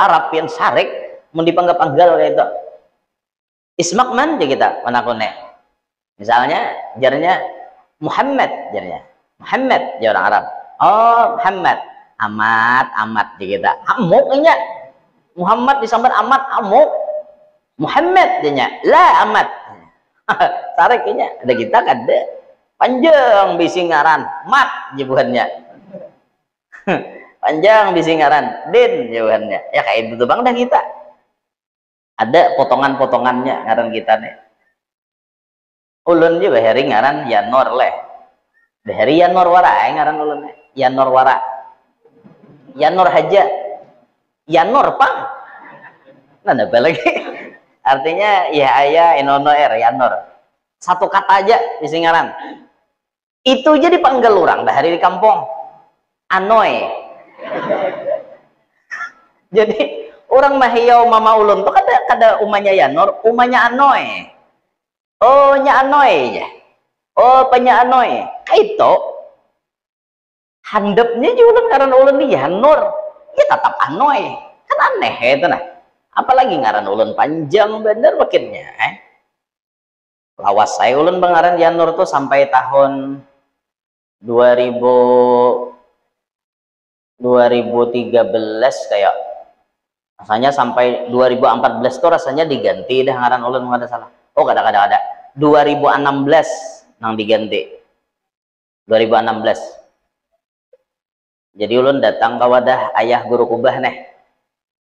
Arab yang sarik mau dipanggal-panggal kayak itu ismak man aja kita manakune misalnya jarnya Muhammad jarnya Muhammad ya orang Arab oh Muhammad amat aja kita amuknya Muhammad disambar amat amuk Muhammad jadinya lah amat sariknya ada kita kada panjang bisingaran mat jebuhannya panjang bisingaran din jawabannya ya kayak itu tuh bang dah kita ada potongan-potongannya ngaran kita nih ulun juga hari ngaran Yanor leh dari Yanor wara ngaran ulun Yanor wara Yanor haja Yanor pang nah apa lagi artinya ya ayah enono Yanor satu kata aja bisingaran itu jadi panggil orang dah hari di kampung anoy jadi orang mahiyau mama ulun tuh kada umanya Yanor umanya anoy oh nya anoy ya oh penya anoy itu handapnya juga ulun ngaran ulun nih Yanor ya tetap anoy kan aneh itu nah apalagi ngaran ulun panjang bener makinnya lawas saya ulun pengaran Yanor tuh sampai tahun 2013 kayak rasanya sampai 2014 tuh rasanya diganti dah ngaran ulun nggak ada salah oh ada 2016 nang diganti 2016 jadi ulun datang ke wadah ayah guru kubah nih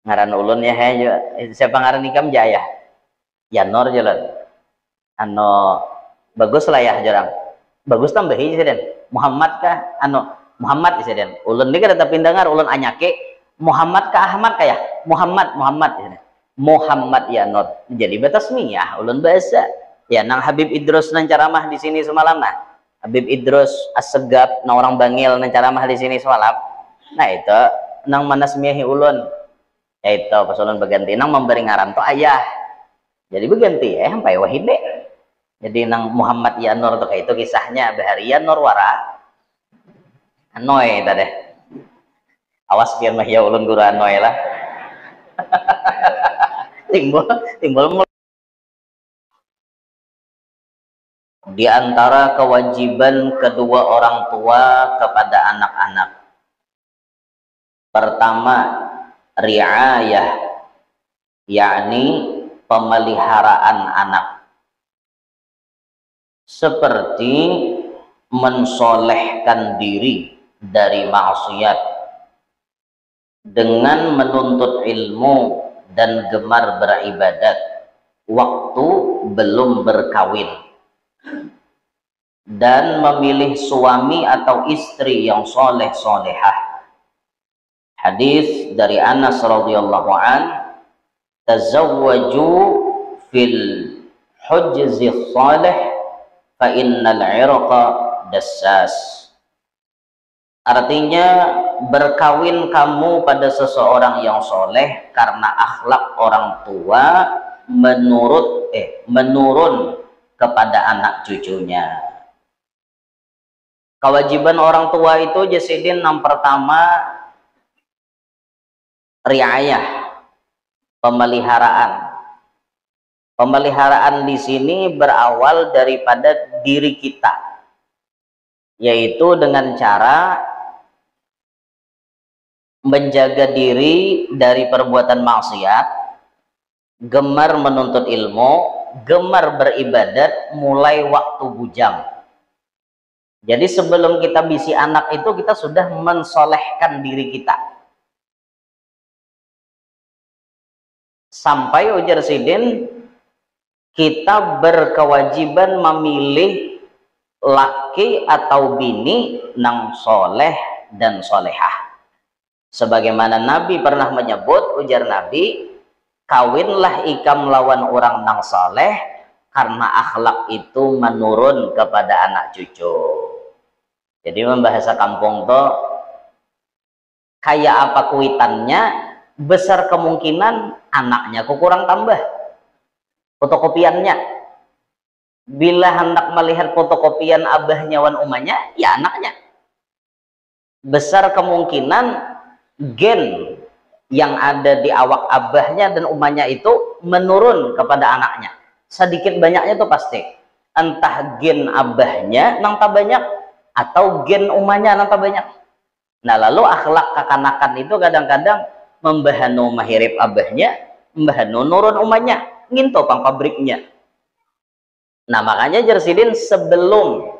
ngaran ulun ya siapa ngaran ikam ja ayah Yanor jalan bagus lah ya jarang bagus tambahin sih den Muhammad kah Muhammad sih den ulun ini kada tapi dengar ulun anyake Muhammad kah Ahmad kayak Muhammad Muhammad Yanor jadi batas miyah ulun bahasa ya nang Habib Idrus nang ceramah di sini semalam nah Habib Idrus Assegaf nang orang Bangil nang ceramah di sini semalam nah itu nang manas miyahi ulun ya itu pas ulun berganti nang memberi ngaran to ayah jadi berganti sampai wahide jadi nang Muhammad Yanor tuh kayak itu kisahnya bahari Yanor wara anoy tadi awas biar mah ya ulun guru anoy lah timbul di antara kewajiban kedua orang tua kepada anak-anak pertama riayah yakni pemeliharaan anak seperti mensolehkan diri dari maksiat dengan menuntut ilmu dan gemar beribadat waktu belum berkawin dan memilih suami atau istri yang soleh-solehah. Hadis dari Anas radhiyallahu an, tazawwaju fil hujzi salih fa innal irqa dassas. Artinya berkawin kamu pada seseorang yang soleh karena akhlak orang tua menurun kepada anak cucunya. Kewajiban orang tua itu jasidin yang pertama riayah, pemeliharaan. Pemeliharaan di sini berawal daripada diri kita, yaitu dengan cara menjaga diri dari perbuatan maksiat, gemar menuntut ilmu, gemar beribadat mulai waktu bujang. Jadi sebelum kita bisi anak itu kita sudah mensolehkan diri kita. Sampai ujar sidin kita berkewajiban memilih laki atau bini nang soleh dan solehah. Sebagaimana Nabi pernah menyebut, ujar Nabi, kawinlah ikam lawan orang nang soleh karena akhlak itu menurun kepada anak cucu. Jadi membahasa kampung tuh kayak apa kuitannya, besar kemungkinan anaknya kurang tambah fotokopiannya. Bila hendak melihat fotokopian abahnya wan umanya, ya anaknya. Besar kemungkinan gen yang ada di awak abahnya dan umahnya itu menurun kepada anaknya. Sedikit banyaknya itu pasti. Entah gen abahnya nang tak banyak atau gen umahnya nang tak banyak. Nah, lalu akhlak kekanakan itu kadang-kadang membahanu mahirip abahnya, membahanu nurun umahnya, nginto pang pabriknya. Nah, makanya Jersidin, sebelum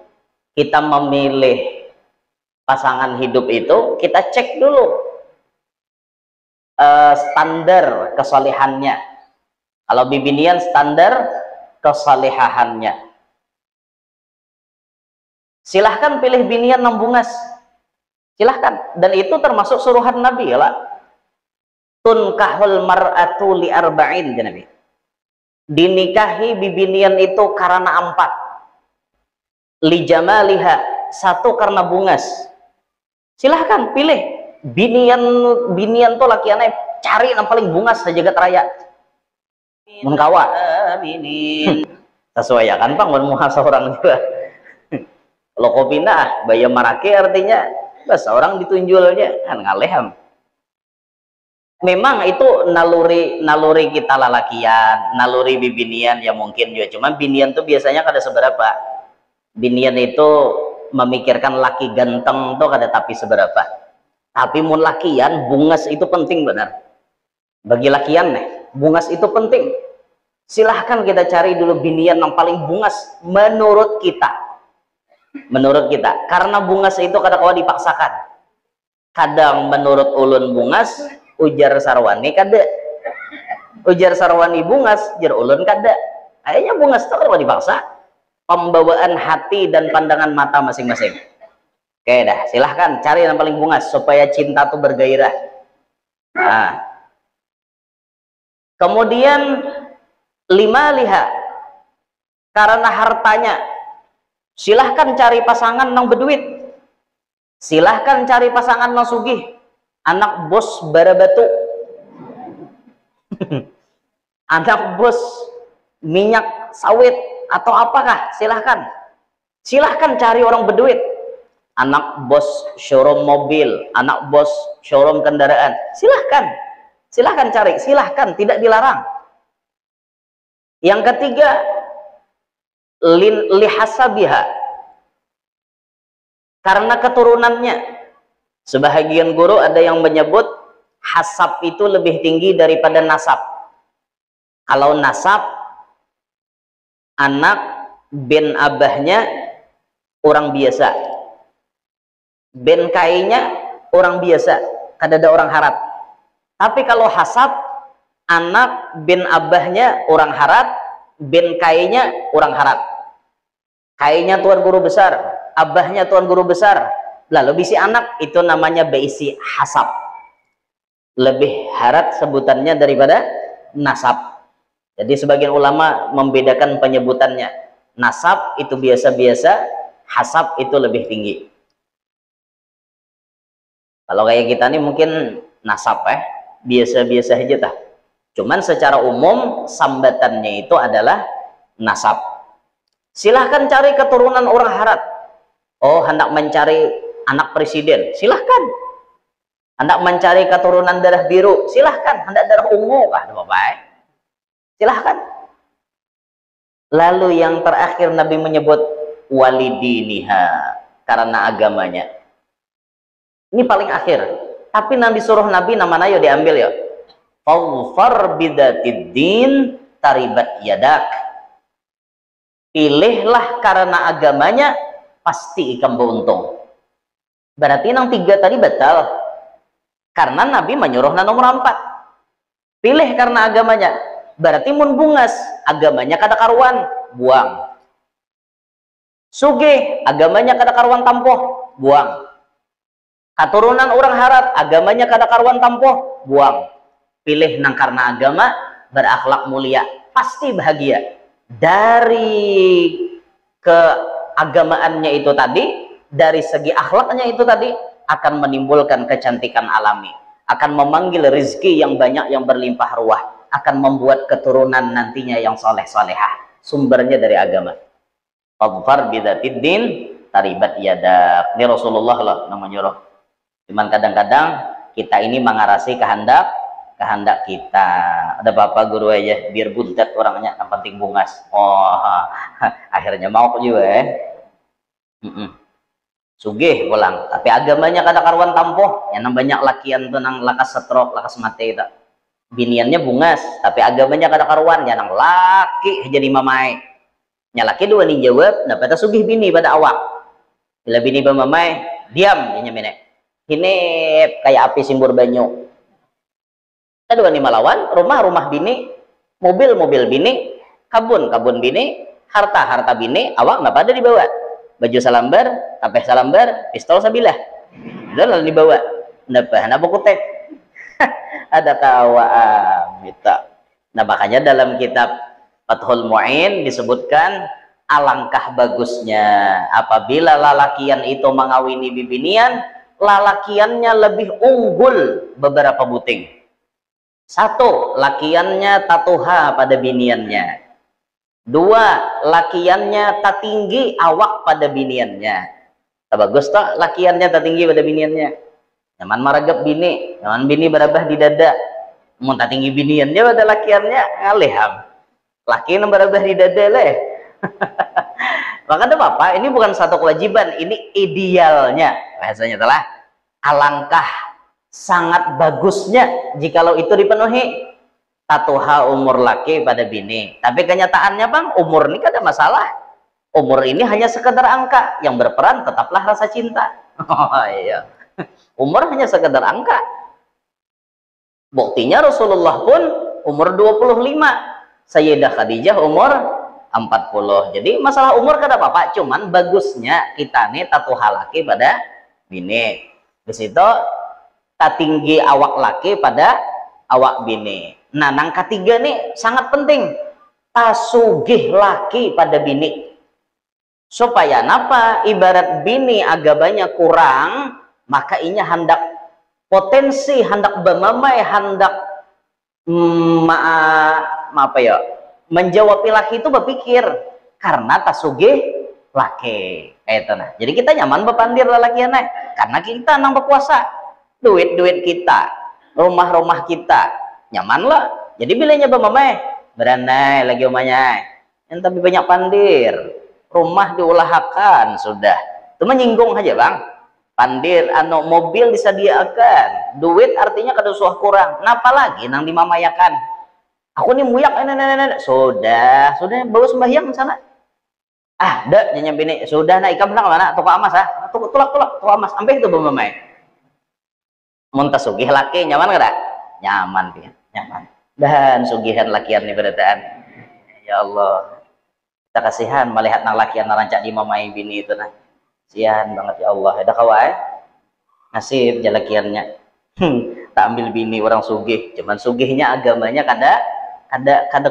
kita memilih pasangan hidup itu, kita cek dulu standar kesolehannya. Kalau bibinian, standar kesolehahannya. Silahkan pilih binian yang bungas, silahkan. Dan itu termasuk suruhan Nabi ya lah. Tunkahul mar'atu li arba'in, ya Nabi. Dinikahi bibinian itu karena 4. Li jamaliha, 1 karena bungas. Silahkan pilih binian tuh lakiannya, cari yang paling bungas sejagat raya. Mengkawa sesuai ya kan Bang, muha seorang juga. Kalau kopi nah bayam marake artinya bas orang ditunjulnya kan ngaleham. Memang itu naluri kita lalakian, naluri bibinian ya mungkin juga, cuman binian tuh biasanya kada seberapa. Binian itu memikirkan laki ganteng tuh kada tapi seberapa. Tapi mun lakian bungas itu penting benar. Bagi lakian nih, bungas itu penting. Silahkan kita cari dulu binian yang paling bungas menurut kita. Menurut kita, karena bungas itu kadang-kadang dipaksakan. Kadang menurut ulun bungas, ujar sarwani kada. Ujar sarwani bungas, jar ulun kada. Kayaknya bungas itu kalau dipaksa. Pembawaan hati dan pandangan mata masing-masing. Oke dah, silahkan cari yang paling bungas supaya cinta tuh bergairah. Nah. Kemudian 5 liha, karena hartanya. Silahkan cari pasangan nang berduit. Silahkan cari pasangan nang sugih. Anak bos barabatu. Anak bos minyak sawit atau apakah, silahkan. Silahkan cari orang berduit. Anak bos showroom mobil, anak bos showroom kendaraan, silahkan cari, silahkan, tidak dilarang. Yang ketiga, lihasabiha, karena keturunannya. Sebahagian guru ada yang menyebut hasab itu lebih tinggi daripada nasab. Kalau nasab, anak ben abahnya orang biasa, ben kainya orang biasa, kada ada orang harat. Tapi kalau hasab, anak ben abahnya orang harat, ben kainya orang harat. Kainya tuan guru besar, abahnya tuan guru besar, lalu bisi anak, itu namanya beisi hasab. Lebih harat sebutannya daripada nasab. Jadi sebagian ulama membedakan penyebutannya. Nasab itu biasa-biasa, hasab itu lebih tinggi. Kalau kayak kita nih mungkin nasab biasa-biasa aja tah. Cuman secara umum sambatannya itu adalah nasab. Silahkan cari keturunan orang harat. Oh, hendak mencari anak presiden, silahkan. Hendak mencari keturunan darah biru, silahkan. Hendak darah ungu kah, Bapak? Silahkan. Lalu yang terakhir Nabi menyebut walidiniha, karena agamanya. Ini paling akhir. Tapi Nabi suruh Nabi namanya yo diambil ya. Fawfar bidatiddin taribat yadak. Pilihlah karena agamanya, pasti ikam beruntung. Berarti yang 3 tadi batal. Karena Nabi menyuruh nomor 4. Pilih karena agamanya. Berarti mun bungas, agamanya kada karuan, buang. Sugih, agamanya kada karuan tampoh, buang. Keturunan orang harat, agamanya kada karuan tampoh, buang. Pilih nang karena agama, berakhlak mulia, pasti bahagia. Dari keagamaannya itu tadi, dari segi akhlaknya itu tadi, akan menimbulkan kecantikan alami, akan memanggil rezeki yang banyak yang berlimpah ruah, akan membuat keturunan nantinya yang soleh-solehah. Sumbernya dari agama. Fadfar bidatiddin taribat yadak. Ini Rasulullah lah namanya roh. Cuman kadang-kadang kita ini mengarasi kehendak kehendak kita. Ada bapak guru aja biar buntet orangnya, yang penting bungas. Oh, akhirnya mau juga ya. Sugih pulang, tapi agamanya kada karuan tampoh. Yang banyak lakian tuh nang lakas stroke, lakas mati itu. Biniannya bungas, tapi agamanya kada karuan. Ya nang laki jadi mamai. Nya laki dua nih jawab, dapat sugih bini pada awak. Bila bini mamai, diam nya bini. Ini kayak api simbur banyu. Kedua nih malawan, rumah bini, mobil bini, kabun bini, harta bini, awak nggak pada dibawa. Baju salambar, tapeh salambar, pistol sabilah. Udah lalu dibawa. Napa kutek. Ada kawaan gitu. Nah, makanya dalam kitab Fathul Mu'in disebutkan alangkah bagusnya apabila lalakian itu mengawini bibinian, lalakiannya lebih unggul beberapa buting. Satu, lakiannya tatuha pada biniannya. Dua, lakiannya tak tinggi awak pada biniannya. Tak bagus tak lakiannya tak tinggi pada biniannya. Nyaman maragap bini, nyaman bini berabah di dada. Mau tak tinggi biniannya pada lakiannya ngaliham. Laki yang berabah di dada leh. Maka ada apa? Ini bukan satu kewajiban, ini idealnya. Bahasanya telah alangkah sangat bagusnya jikalau itu dipenuhi. Tatuha umur laki pada bini, tapi kenyataannya bang, umur ini kan ada masalah. Umur ini hanya sekedar angka, yang berperan tetaplah rasa cinta. Oh iya, umur hanya sekedar angka. Buktinya Rasulullah pun umur 25, Sayyidah Khadijah umur 40. Jadi masalah umur kada apa-apa, cuman bagusnya kita nih tatuha laki pada bini. Di situ tak tinggi awak laki pada awak bini. Nah, nang ketiga nih sangat penting, tasugih laki pada bini. Supaya napa? Ibarat bini agamanya kurang, maka inya hendak potensi, hendak bermamai, hendak apa ya? Menjawab laki itu berpikir karena tasugih laki. Itu nah. Jadi kita nyaman bepandir lelaki anak karena kita nang berkuasa. Duit kita, rumah kita nyaman lah. Jadi bilanya bamamai berandai lagi umanya yang tapi banyak pandir, rumah diulahakan sudah itu menyinggung aja bang. Pandir anu mobil disediakan, duit artinya kada usah kurang, napa lagi nang dimamayakan. Aku nih muyak sudah bawa sembahyang sana. Dak nyanyi bini sudah naik ikam nang mana toko amas tulak toko amas sampai itu bamamai. Muntasugih laki nyaman kada? Nyaman dia. Nyaman dan sugihan lakian nih berdaan. Ya Allah, kita kasihan melihat nang lakian narancak di mamai bini itu nah. Sian banget ya Allah. Ada kawai nasib jalakiannya. Tak ambil bini orang sugih, cuman sugihnya agamanya kada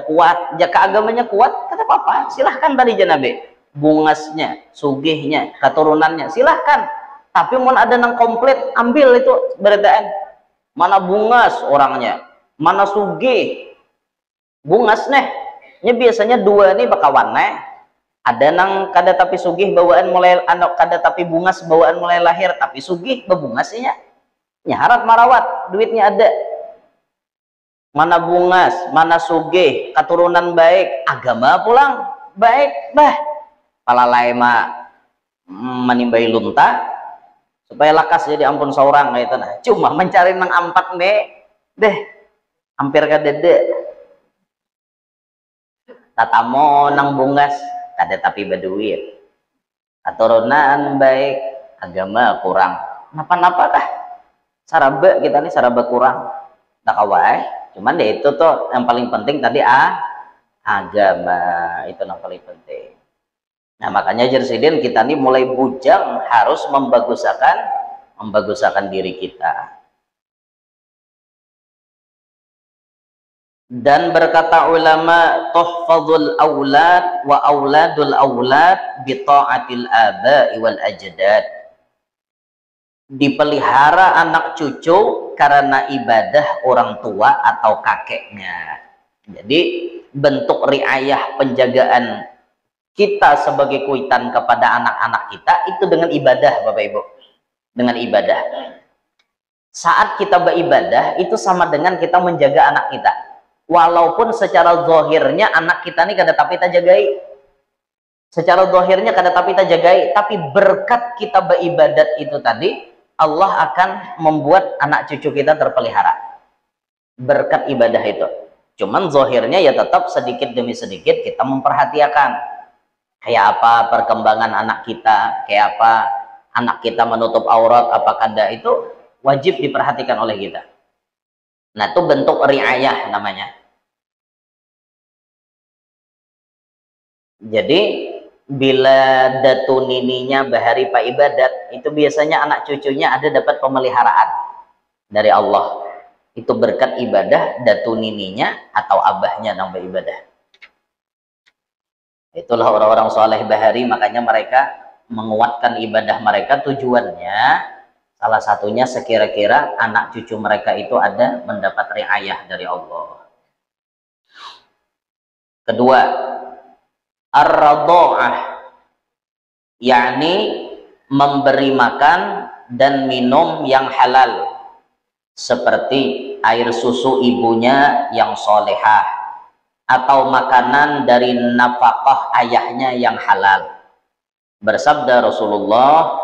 kuat. Jika agamanya kuat kada apa-apa, silahkan tadi janabe. Bungasnya, sugihnya, keturunannya silahkan. Tapi mau ada nang komplit ambil itu berdaan. Mana bungas orangnya, mana sugih bungas neh. Ini biasanya dua nih bakawan neh. Ada nang kada tapi sugih bawaan mulai anak, kada tapi bungas bawaan mulai lahir, tapi sugih bebungasnya nyaharat marawat duitnya ada. Mana bungas, mana sugih, keturunan baik, agama pulang baik, bah palalai mah menimbai lunta supaya lakas jadi ampun seorang itu nah. Cuma mencari nang ampat deh hampir kadede tatamo nang bungas kada tapi berduit, keturunan baik, agama kurang, napa-napa kah saraba kita nih saraba kurang tak kawai. Cuman deh itu tuh yang paling penting tadi agama itu yang paling penting. Nah makanya Jersidin kita nih mulai bujang harus membagusakan diri kita. Dan berkata ulama, tuhfadul aulad wa auladul aulad bi ta'atil aba'i wal ajdad. Dipelihara anak cucu karena ibadah orang tua atau kakeknya. Jadi bentuk riayah penjagaan kita sebagai kuitan kepada anak-anak kita itu dengan ibadah, Bapak Ibu, dengan ibadah. Saat kita beribadah itu sama dengan kita menjaga anak kita. Walaupun secara zahirnya anak kita ini kada tapi kita jagai. Secara zahirnya kada tapi kita jagai, tapi berkat kita beribadat itu tadi, Allah akan membuat anak cucu kita terpelihara. Berkat ibadah itu. Cuman zahirnya ya tetap sedikit demi sedikit kita memperhatikan. Kayak apa perkembangan anak kita, kayak apa anak kita menutup aurat, apa kada, itu wajib diperhatikan oleh kita. Nah, itu bentuk riayah namanya. Jadi bila datu nininya bahari pak ibadat, itu biasanya anak cucunya ada dapat pemeliharaan dari Allah. Itu berkat ibadah datu nininya atau abahnya yang beribadah. Itulah orang-orang soleh bahari, makanya mereka menguatkan ibadah mereka, tujuannya salah satunya sekira-kira anak cucu mereka itu ada mendapat riayah dari Allah. Kedua, ar-radha'ah, yakni memberi makan dan minum yang halal, seperti air susu ibunya yang solehah, atau makanan dari nafkah ayahnya yang halal. Bersabda Rasulullah,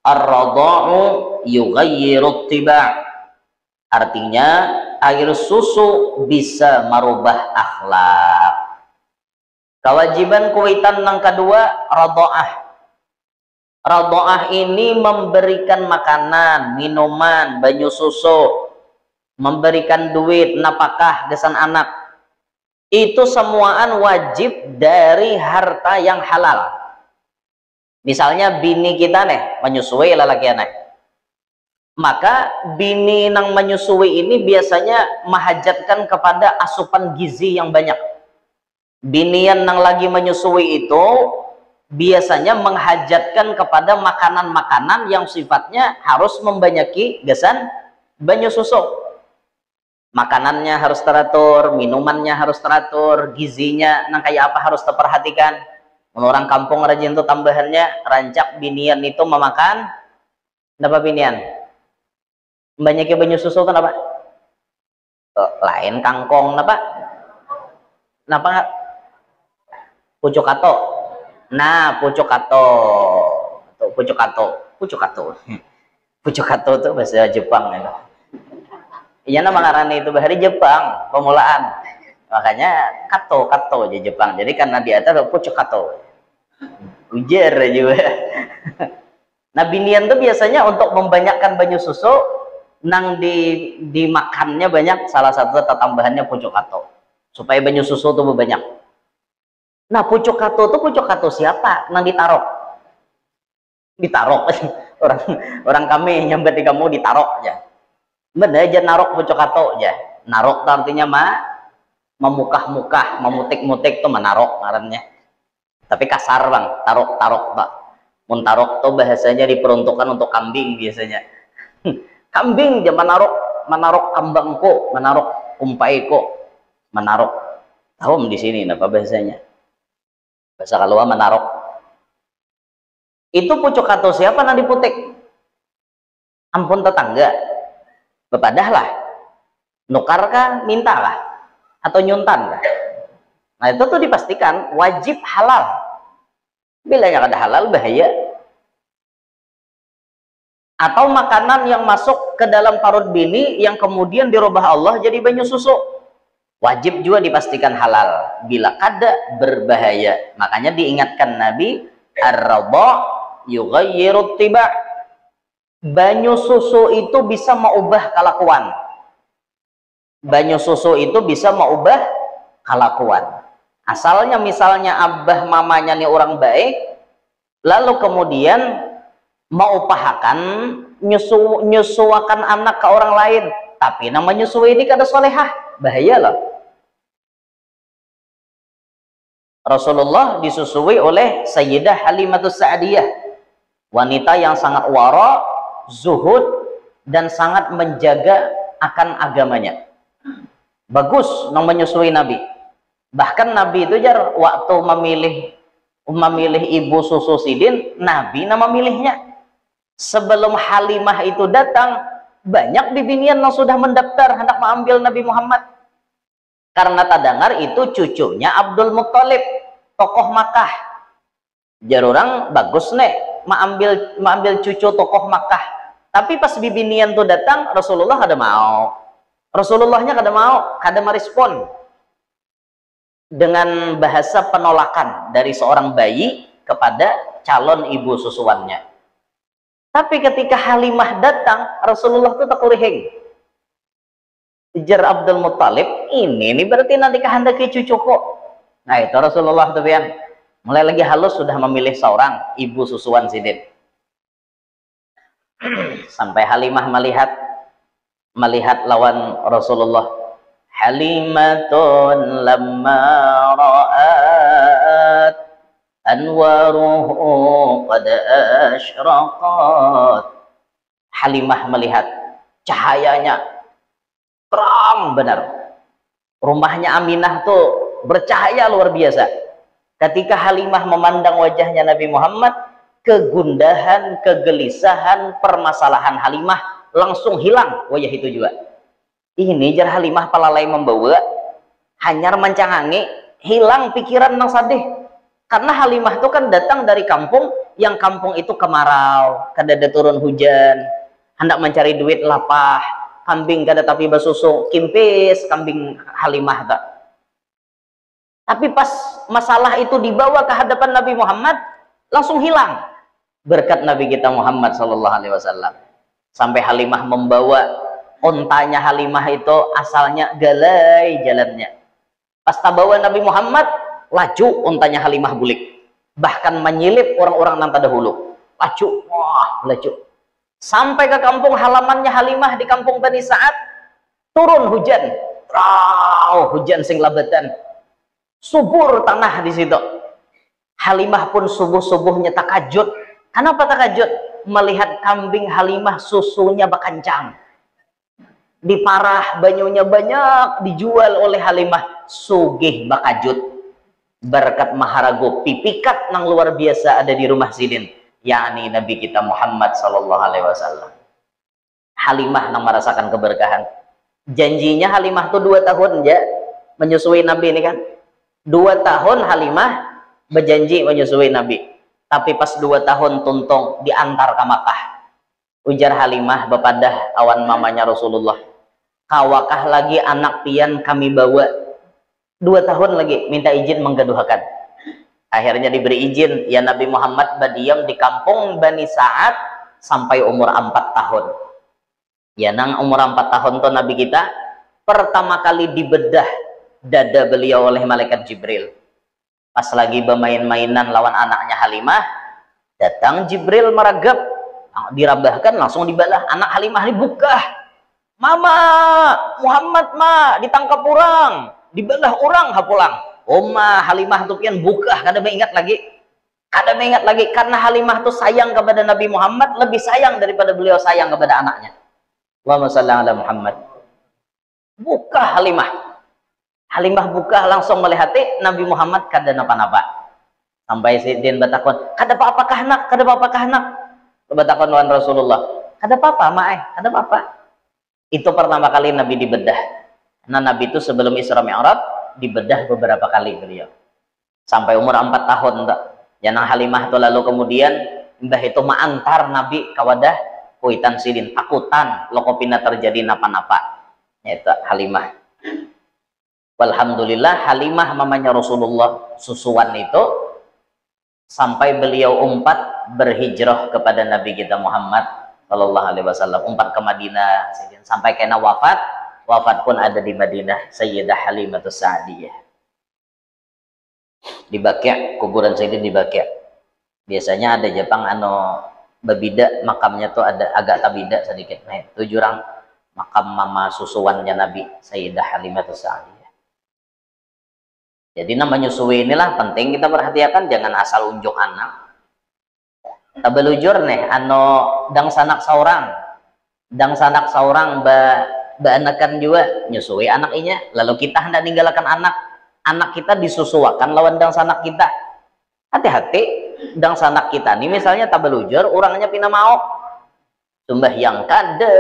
ar-radha'u yughayyiru tiba', artinya air susu bisa merubah akhlak. Kewajiban kuitan yang kedua, radha'ah. Radha'ah ini memberikan makanan, minuman, banyu susu, memberikan duit, napakah gesan anak. Itu semuaan wajib dari harta yang halal. Misalnya bini kita nih menyusui lalaki anak, maka bini yang menyusui ini biasanya menghajatkan kepada asupan gizi yang banyak. Binian yang lagi menyusui itu biasanya menghajatkan kepada makanan-makanan yang sifatnya harus membanyaki gesan banyu susu. Makanannya harus teratur, minumannya harus teratur, gizinya nang kayak apa harus terperhatikan. Orang kampung rajin tuh tambahannya rancak binian itu memakan apa binian? Banyaki banyu susu kan apa? Lain kangkong apa? Napa? Pucuk kato. Nah, pucuk kato. Pucuk kato. Pucuk kato. Pucuk kato itu bahasa Jepang ya. Iya nama ngarani itu bahari Jepang pemulaan. Makanya kato di Jepang. Jadi karena di atas pucuk kato. Ujar juga. Nah, binian tuh biasanya untuk membanyakkan banyu susu nang dimakannya banyak, salah satu tambahannya pucuk kato. Supaya banyu susu tuh banyak. Nah, pucuk kato siapa? Nang ditarok. Orang kami nyambat di kamu ditarok aja. Bener aja narok pucuk kato aja. Narok artinya memukah-mukah, memutik-mutik tuh menarok ngarannya. Tapi kasar bang, tarok pak. Mun tarok tuh bahasanya diperuntukkan untuk kambing biasanya. Kambing dia menarok kambangku, menarok kumpaiku, menarok. Tahu di sini apa bahasanya? Bahasa Kalua menarok. Itu pucuk kato siapa nang diputik? Ampun tetangga. Bepadahlah. Nukar kah? Minta kah? Atau nyuntan kah? Nah, itu tuh dipastikan wajib halal. Bila yang ada halal bahaya. Atau makanan yang masuk ke dalam parut bini yang kemudian dirubah Allah jadi banyu susu. Wajib juga dipastikan halal. Bila kada berbahaya. Makanya diingatkan Nabi, ar-radha' yughayyiru tiba'. Banyu susu itu bisa mengubah kelakuan. Banyu susu itu bisa mengubah kelakuan. Asalnya misalnya abah mamanya nih orang baik, lalu kemudian mengupahakan nyusuakan anak ke orang lain, tapi nama nyusu ini kada solehah, bahaya loh. Rasulullah disusui oleh Sayyidah Halimatus Sa'diyah, wanita yang sangat wara, zuhud, dan sangat menjaga akan agamanya. Bagus nang menyusui Nabi. Bahkan Nabi itu jar waktu memilih ibu susu sidin, Nabi nama milihnya. Sebelum Halimah itu datang, banyak bibinian yang sudah mendaftar hendak mengambil Nabi Muhammad, karena tadangar itu cucunya Abdul Muttalib, tokoh Makkah. Jar orang bagus nih mengambil cucu tokoh Makkah. Tapi pas bibinian tuh datang, Rasulullah kada mau. Rasulullahnya kada mau, kada merespon dengan bahasa penolakan dari seorang bayi kepada calon ibu susuannya. Tapi ketika Halimah datang, Rasulullah tuh tak lihing. Ujar Abdul Muttalib, ini berarti nanti kehendaki cucuku. Nah itu Rasulullah tuh pian, mulai lagi halus sudah memilih seorang ibu susuan sidin. Sampai Halimah melihat lawan Rasulullah. Halimatun lamma ra'at anwaruhu qad asyraqat. Halimah melihat cahayanya terang benar. Rumahnya Aminah tuh bercahaya luar biasa. Ketika Halimah memandang wajahnya Nabi Muhammad, kegundahan, kegelisahan, permasalahan Halimah langsung hilang wajah itu juga. Ini jar Halimah palalai membawa hanyar mencangangi, hilang pikiran nang sadih. Karena Halimah itu kan datang dari kampung yang kampung itu kemarau, kadada turun hujan, hendak mencari duit lapah, kambing kada tapi basusu, kimpis kambing Halimah tak. Tapi pas masalah itu dibawa ke hadapan Nabi Muhammad, langsung hilang berkat Nabi kita Muhammad sallallahu alaihi wasallam. Sampai Halimah membawa ontanya Halimah itu asalnya galai jalannya. Pas tabawa Nabi Muhammad, laju ontanya Halimah bulik, bahkan menyilip orang-orang nang terdahulu. Laju, wah laju. Sampai ke kampung halamannya Halimah di kampung Bani Sa'ad, turun hujan. Hujan sing labatan. Subur tanah di situ. Halimah pun subuh-subuhnya takajud. Kenapa takajud? Melihat kambing Halimah susunya bakancang. Diparah banyunya banyak dijual oleh Halimah, sugih bakajut berkat maharago pipikat nang luar biasa ada di rumah sidin, yakni Nabi kita Muhammad sallallahu alaihi wasallam. Halimah nang merasakan keberkahan. Janjinya Halimah tuh 2 tahun ya menyusui Nabi ini kan. 2 tahun Halimah berjanji menyusui Nabi, tapi pas 2 tahun tuntung diantar ke Makkah. Ujar Halimah bepadah awan mamanya Rasulullah, kawakah lagi anak pian kami bawa 2 tahun lagi minta izin menggaduhakan. Akhirnya diberi izin, ya Nabi Muhammad berdiam di kampung Bani Sa'ad sampai umur 4 tahun. Ya nang umur 4 tahun tuh Nabi kita pertama kali dibedah dada beliau oleh malaikat Jibril. Pas lagi bermain-mainan lawan anaknya Halimah, datang Jibril meragap, dirabahkan langsung dibalah. Anak Halimah ini buka, mama Muhammad ma ditangkap orang, dibalah orang hapulang. Oma Halimah tuh pian buka, kada mengingat lagi, karena Halimah tuh sayang kepada Nabi Muhammad lebih sayang daripada beliau sayang kepada anaknya. Allahumma shalli ala Muhammad. Buka Halimah buka langsung melihat Nabi Muhammad kada napa-napa. Sampai sidin batakon, kada apa-apakah nak, kada apa-apakah nak. Batakon wan Rasulullah, kada apa-apa mak, kada apa-apa. Itu pertama kali Nabi dibedah. Nah Nabi itu sebelum Isra Mi'raj dibedah beberapa kali beliau. Sampai umur 4 tahun tak. Janang Halimah itu lalu kemudian mbah itu mengantar Nabi kawadah kuitan sidin, takutan lokopina terjadi napa-napa. Itu Halimah. Alhamdulillah Halimah mamanya Rasulullah susuan itu sampai beliau umpat berhijrah kepada Nabi kita Muhammad sallallahu alaihi wasallam, umpat ke Madinah sampai kena wafat pun ada di Madinah Sayyidah Halimatus Sa'diyah. Di Baqi', kuburan Sayyidin di Baqi'. Biasanya ada Jepang babida makamnya tuh ada agak tabida sedikit. Nah, itu jurang makam mama susuannya Nabi Sayyidah Halimatus Sa'diyah. Jadi nama nyusui inilah penting kita perhatikan, jangan asal unjuk anak. Tabelujur nih dang sanak saurang anakan juga nyusui anak inya, lalu kita hendak ninggalkan anak kita disusuakan lawan dang sanak kita. Hati-hati dang sanak kita nih misalnya tabelujur orangnya pina mau sembahyang kada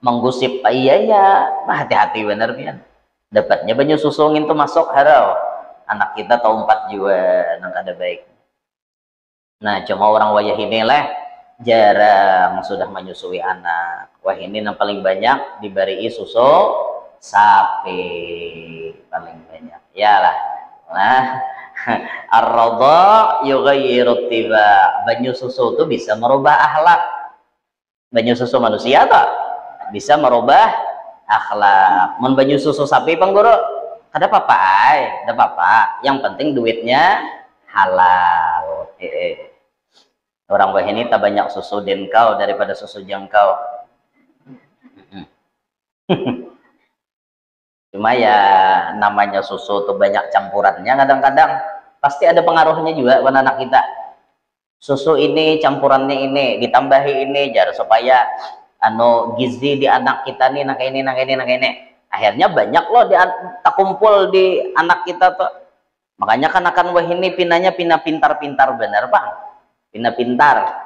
menggusip iya ya, hati-hati bener pian. Dapatnya banyak susungin tuh masuk harau. Anak kita tahu 4 jiwa nang ada baik. Nah, cuma orang wayah inilah jarang sudah menyusui anak. Wah, ini yang paling banyak diberi susu sapi paling banyak. Yalah. Nah, ar-radha yughayyiru tiba. Banyu susu itu bisa merubah akhlak. Banyu susu manusia tak bisa merubah akhlak. Mun banyu susu sapi pengguru, ada apa-apa, ada apa-apa. Yang penting duitnya halal. Orang wah ini tak banyak susu denkau daripada susu jangkau. Cuma ya namanya susu tuh banyak campurannya, kadang-kadang pasti ada pengaruhnya juga pada anak kita. Susu ini campurannya ini ditambahi ini jar supaya gizi di anak kita nih nak ini. Akhirnya banyak loh tak kumpul di anak kita tuh. Makanya kan akan wah ini pinanya pina pintar-pintar bener bang, pina pintar.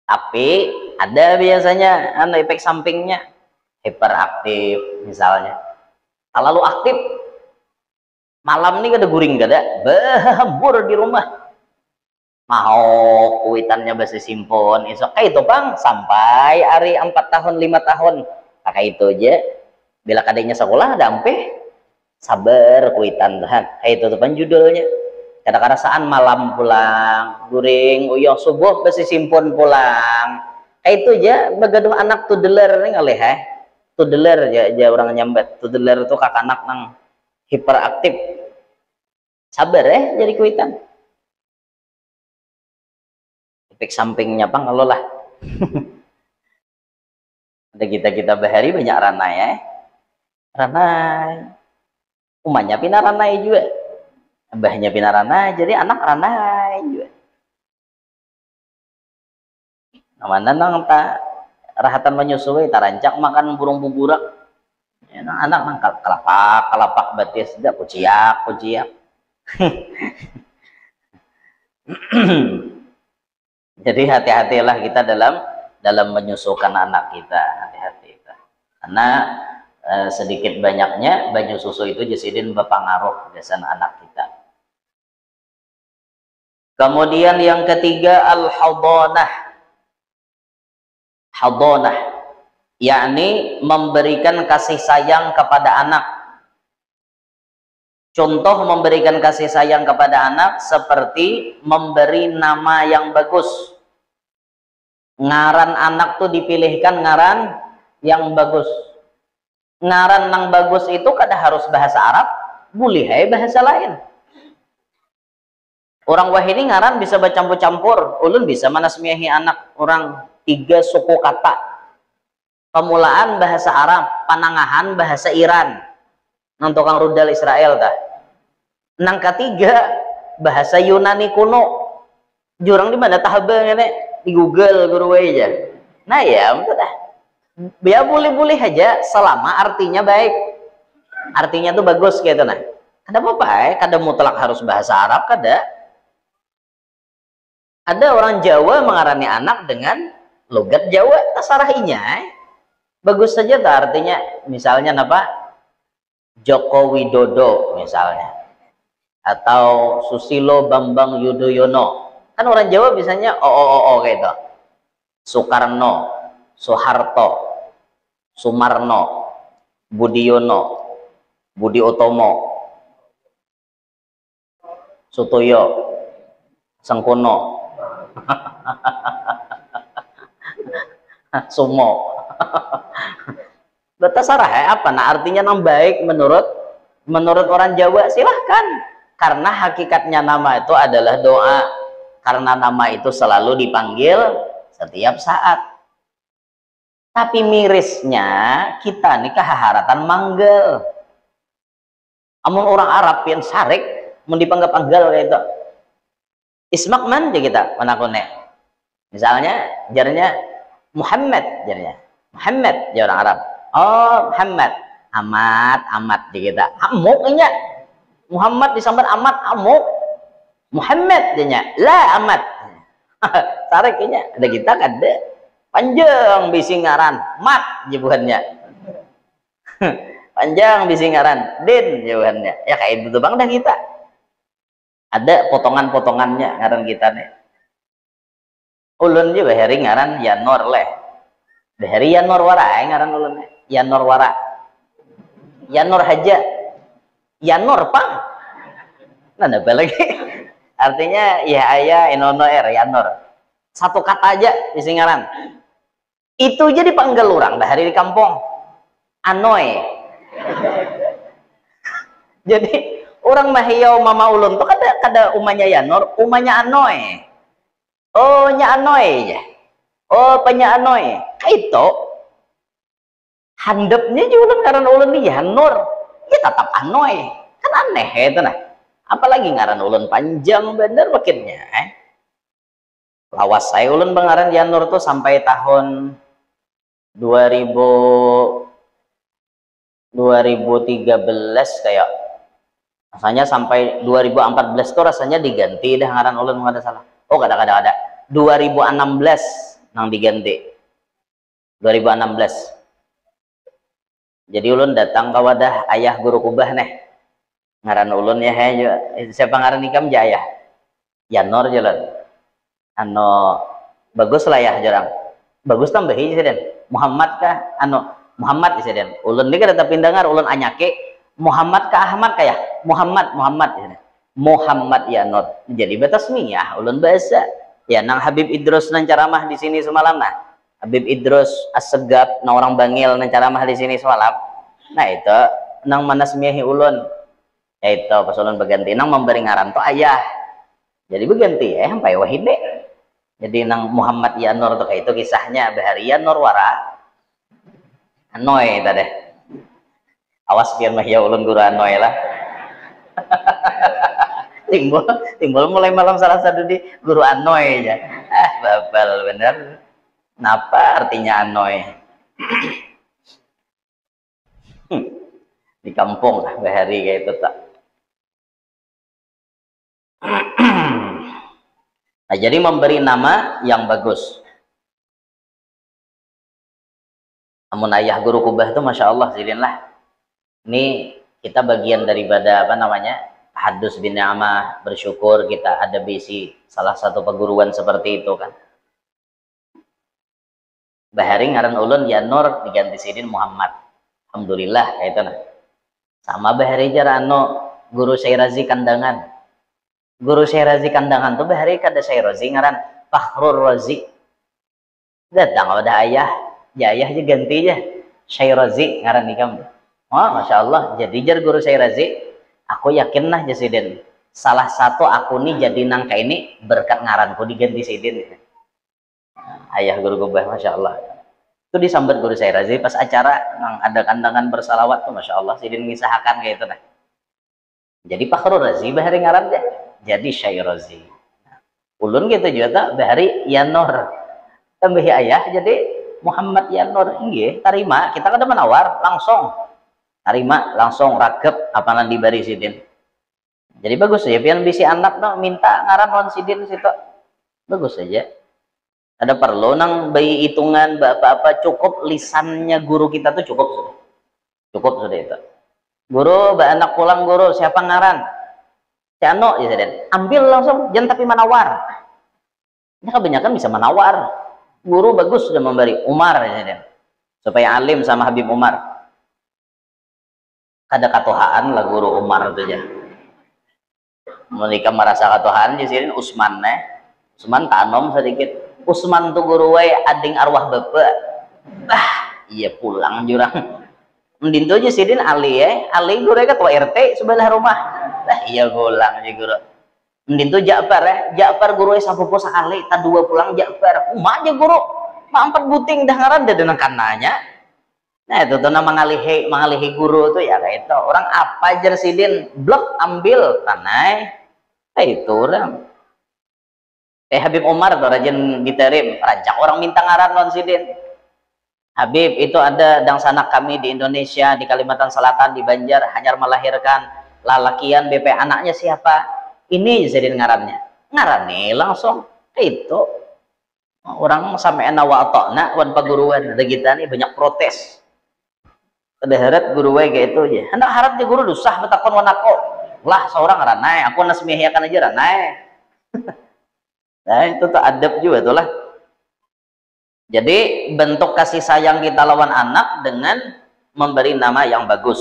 Tapi ada biasanya efek sampingnya, hiperaktif misalnya. Terlalu aktif, malam nih kada guring kada, behembur di rumah. Mau kuitannya basi simpon esok kayak itu bang sampai hari 4 tahun 5 tahun pakai itu aja bila kadangnya sekolah dampe sabar kuitan dah kayak itu tuh pan judulnya kadang-kadang saan malam pulang guring uyah subuh basi simpon pulang kayak itu aja begaduh anak toddler nih ngalih toddler aja orang nyambat toddler tuh kakak anak nang hiperaktif sabar jadi kuitan. Efek sampingnya bang kalau lah ada kita bahari banyak ranai ranai umanya pina ranai juga mbahnya pina ranai jadi anak ranai juga namanya nang tak rahatan menyusui tarancak makan burung buburak ya, anak nang kalapak batis tidak kuciak Jadi hati-hatilah kita dalam menyusukan anak kita, hati-hati karena sedikit banyaknya banyu susu itu jasidin berpengaruh kesan anak kita. Kemudian yang ketiga al-hadanah, yakni memberikan kasih sayang kepada anak. Contoh memberikan kasih sayang kepada anak seperti memberi nama yang bagus. Ngaran anak tuh dipilihkan ngaran yang bagus. Ngaran yang bagus itu kada harus bahasa Arab, boleh bahasa lain. Orang wah ini ngaran bisa bercampur-campur. Ulun bisa manasmiahi anak orang 3 suku kata. Pemulaan bahasa Arab, panangahan bahasa Iran. Nang tukang rudal Israel dah. Nang ketiga bahasa Yunani kuno. Jurang di mana tahabang ini di Google guru aja. Nah ya, betul dah. Ya boleh-boleh aja selama artinya baik. Artinya tuh bagus gitu nah. Ada apa-apa kada mutlak harus bahasa Arab kada. Ada orang Jawa mengarani anak dengan logat Jawa tasarahinya. Bagus saja tuh artinya misalnya apa? Joko Widodo misalnya. Atau Susilo Bambang Yudhoyono kan orang Jawa biasanya kayak itu Soekarno, Soeharto, Sumarno, Budiono, Budi Utomo, Sutoyo, Sengkono, Sumo. Terserah apa nah artinya yang baik menurut orang Jawa silahkan. Karena hakikatnya nama itu adalah doa. Karena nama itu selalu dipanggil setiap saat. Tapi mirisnya kita nih keharatan manggel. Amun orang Arab yang sarik mau dipanggil-panggil kayak itu. Ismak man aja kita manakune. Misalnya jarnya Muhammad jarnya. Muhammad ya orang Arab. Oh Muhammad. Amat aja kita. Amuknya Muhammad disambar amat amuk. Muhammad jadinya la amat. Tariknya ada kita kada panjang bisi ngaran mat jebuhannya. Panjang bisi ngaran din jebuhannya. Ya kayak itu bang dah kita. Ada potongan-potongannya ngaran kita nih. Ulun juga bahari ngaran Yanor leh. Bahari Yanor wara ngaran ulun. Yanor wara. Yanor haja. Yanor pang. Nah, apa lagi? Artinya ya ayah enono Yanor. Satu kata aja bisi ngaran. Itu jadi panggil orang bahari di kampung. Anoy. Jadi orang mahiyau mama ulun tuh kada umanya Yanor, umanya Anoy. Oh nya Anoy ya. Oh penya Anoy. Itu handapnya juga ulun ngaran ulun di Yanor. Ya tetap Anoy. Kan aneh itu nah. Apalagi ngaran ulun panjang bener makinnya. Lawas saya ulun pengaran Yanor tuh sampai tahun 2013 kayak. Rasanya sampai 2014 tuh rasanya diganti dah ngaran ulun nggak ada salah. Oh kada 2016 nang diganti 2016. Jadi ulun datang ke wadah ayah guru kubah nih ngaran ulun ya siapa ngaran ikam jaya Yanor jalan ano bagus lah ya jarang bagus tambahi sih Muhammad kah ano Muhammad sih ulun ini kada tapi dengar ulun anyake Muhammad ka Ahmad kaya Muhammad Muhammad Yanor jadi batas miyah ulun bahasa ya nang Habib Idrus nang ceramah di sini semalam nah Habib Idrus Assegaf nang orang Bangil nang ceramah di sini semalam nah itu nang manas miyahi ulun ya itu pas ulun berganti nang memberi ngaran to ayah jadi berganti sampai wahide jadi nang Muhammad Yanor tuh kayak itu kisahnya bahari Yanor wara Anoy tadi awas biar mah ya ulun guru Anoy lah. timbul mulai malam salah satu di guru Anoy ya. Babal bener. Napa artinya Anoy? Di kampung lah bahari kayak itu tak. Nah, jadi memberi nama yang bagus. Namun ayah guru kubah itu masya Allah silin lah. Ini kita bagian daripada apa namanya hadus bin ni'amah bersyukur kita ada bisi salah satu perguruan seperti itu kan. Bahari ngaran ulun Yanor diganti sidin Muhammad. Alhamdulillah kayak itu nah. Sama bahari jarano guru Syairazi Kandangan. Guru Syairazi Kandangan tuh bahari kada Syairazi ngaran Fakhrur Razi. Datang ada ayah, ya ayah aja ganti aja Syairazi ngaran ikam. Oh, masya Allah. Jadi jar guru Syairazi, aku yakin lah jasiden. Salah satu aku nih jadi nangka ini berkat ngaranku diganti sidin. Ayah guru kubah, masya Allah. Itu disambut guru Syairazi pas acara nang ada kandangan bersalawat tuh, masya Allah. Sidin mengisahkan kayak itu nah. Jadi Fakhrul Razi bahari ngaran deh. Jadi Syairazi. Ulun gitu juga tak bahari Yanor. Tambahi ayah jadi Muhammad Yanor. Iya, tarima. Kita kada menawar langsung. Tarima langsung ragep apa nanti bari sidin. Jadi bagus aja pian bisi anak no minta ngaran wan sidin situ. Bagus aja. Ada perlu nang bayi hitungan apa cukup lisannya guru kita tuh cukup sudah. Cukup sudah itu. Guru anak pulang guru siapa ngaran? Cano ya sidin. Ambil langsung jangan tapi menawar. Ini kebanyakan bisa menawar. Guru bagus sudah memberi Umar ya sidin. Supaya alim sama Habib Umar. Kada katohaan lah guru Umar itu aja. Mereka merasa katohaan di sini Usman Usman tanom sedikit. Usman tuh guru wae ading arwah bapak. Iya pulang jurang. Mending tuh aja sidin Ali Ali guru ketua RT sebelah rumah. Iya pulang aja guru. Mending tuh Ja'far Ja'far guru sapupo sakali ta dua pulang Ja'far. Aja guru. Ma 4 buting dah ngaran dan kananya. Nah itu tuh mengalihi guru tuh ya kayak itu orang apa aja sidin blok ambil tanai itu orang Habib Umar tuh rajin diterim rajak orang minta ngaran non sidin Habib itu ada dang sanak kami di Indonesia di Kalimantan Selatan di Banjar hanya melahirkan lalakian BP anaknya siapa ini sidin ngarannya ngarani langsung itu orang sampai nawa nak wan paguruan ada kita nih banyak protes ada harap guru kayak itu aja hendak harap dia guru dusah betakon wanako lah seorang ranai aku nasmihiakan aja ranai. Nah itu tuh adab juga tuh lah. Jadi bentuk kasih sayang kita lawan anak dengan memberi nama yang bagus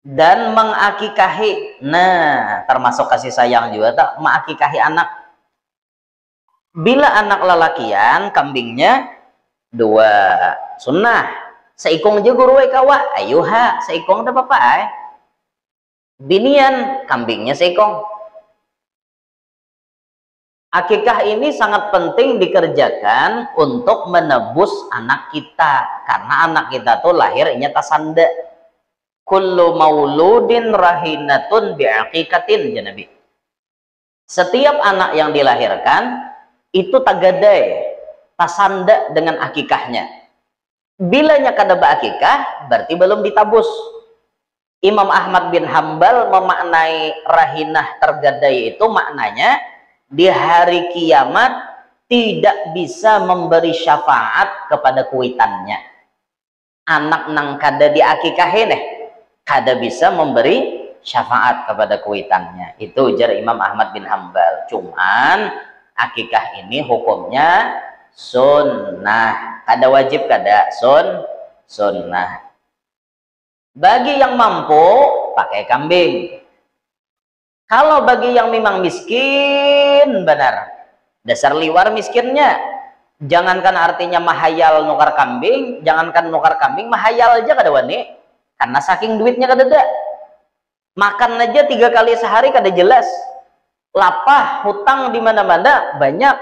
dan mengakikahi. Nah termasuk kasih sayang juga tak mengakikahi anak. Bila anak lelakian kambingnya 2 sunnah seikong aja guru kawa ayuha seikong ada apa binian kambingnya seikong. Akikah ini sangat penting dikerjakan untuk menebus anak kita karena anak kita tuh lahirnya tasanda. Kullu mauludin rahinatun bi'aqiqatin ya Nabi. Setiap anak yang dilahirkan itu tagadai tasanda dengan akikahnya. Bilanya kada berakikah berarti belum ditabus. Imam Ahmad bin Hambal memaknai rahinah tergadai itu maknanya di hari kiamat tidak bisa memberi syafaat kepada kuitannya. Anak nang kada diakikahin kada bisa memberi syafaat kepada kuitannya. Itu ujar Imam Ahmad bin Hambal. Cuman akikah ini hukumnya sunnah. Kada wajib kada sunnah. Bagi yang mampu pakai kambing. Kalau bagi yang memang miskin benar, dasar liwar miskinnya, jangankan artinya mahayal nukar kambing, jangankan nukar kambing, mahayal aja kada wani, karena saking duitnya kada ada. Makan aja 3 kali sehari kada jelas, lapah hutang di mana-mana banyak,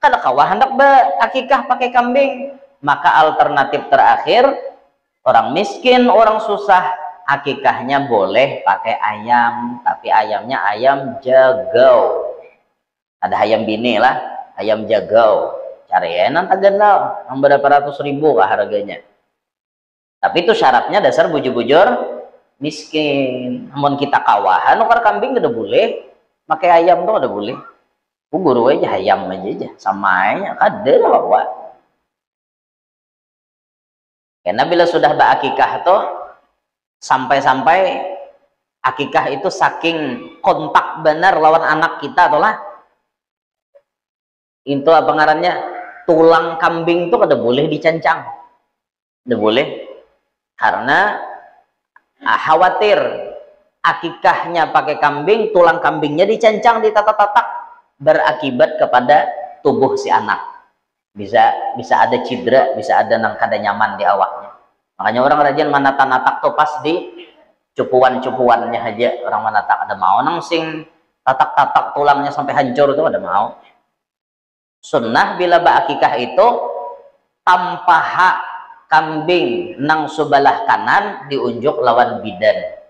kada kawah hendak akikah pakai kambing. Maka alternatif terakhir, orang miskin, orang susah, akikahnya boleh pakai ayam, tapi ayamnya ayam jagau. Ada ayam bini lah, ayam jagau. Carian taganal, yang berapa ratus ribu lah harganya. Tapi itu syaratnya dasar bujur-bujur miskin. Namun kita kawahan, nukar kambing udah boleh, pakai ayam tuh udah boleh. Guru aja ayam aja, sama aja, kada lah bawa. Karena bila sudah berakikah tuh sampai-sampai akikah itu saking kontak benar lawan anak kita tuh lah. Itu apa ngarannya? Tulang kambing tuh kada boleh dicancang. Kada boleh. Karena khawatir akikahnya pakai kambing, tulang kambingnya dicancang, ditatak-tatak, berakibat kepada tubuh si anak. Bisa ada cedera, bisa ada nang kada nyaman di awaknya. Makanya orang rajin menata-natak tuh pas di cupuan-cupuannya aja orang menatak. Ada mau nang sing tatak-tatak tulangnya sampai hancur tuh ada mau. Sunnah bila berakikah itu tanpa hak kambing nang sebelah kanan diunjuk lawan bidan.